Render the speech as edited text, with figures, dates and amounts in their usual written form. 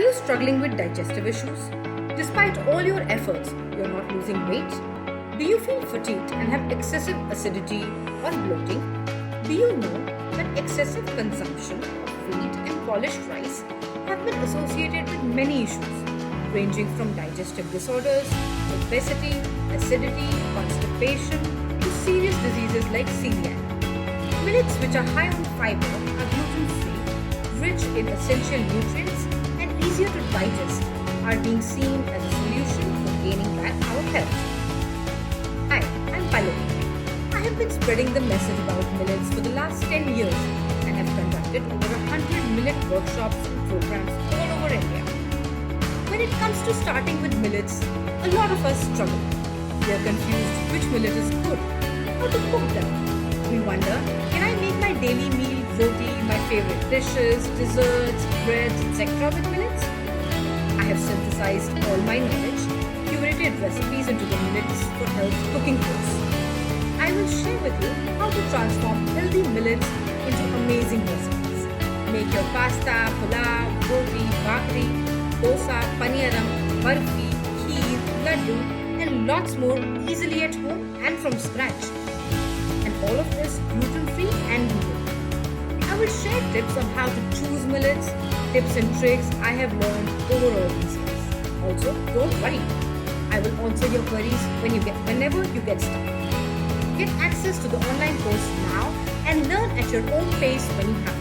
you struggling with digestive issues? Despite all your efforts, you're not losing weight? Do you feel fatigued and have excessive acidity or bloating? Do you know that excessive consumption of wheat and polished rice have been associated with many issues, ranging from digestive disorders, obesity, acidity, constipation, to serious diseases like celiac? Millets, which are high on fiber, are gluten-free, rich in essential nutrients, and easier to digest, are being seen as a solution for gaining back our health. Hi, I'm Pallavi. I have been spreading the message about millets for the last 10 years and have conducted over 100 millet workshops and programs all over India. When it comes to starting with millets, a lot of us struggle. We are confused which millet is good, how to cook them. We wonder, can I make my daily meal, roti, my favorite dishes, desserts, breads, etc. with millets? I have synthesized all my knowledge, curated recipes into the Millets For Health cooking course. I will share with you how to transform healthy millets into amazing recipes. Make your pasta, pulao, roti, bhakri, dosa, paniyaram, barfi, kheer, laddu, and lots more easily at home and from scratch. And all of this gluten-free and vegan. I will share tips on how to choose millets, tips and tricks I have learned over all these years. Also, don't worry, I will answer your queries whenever you get stuck. Get access to the online course now and learn at your own pace when you have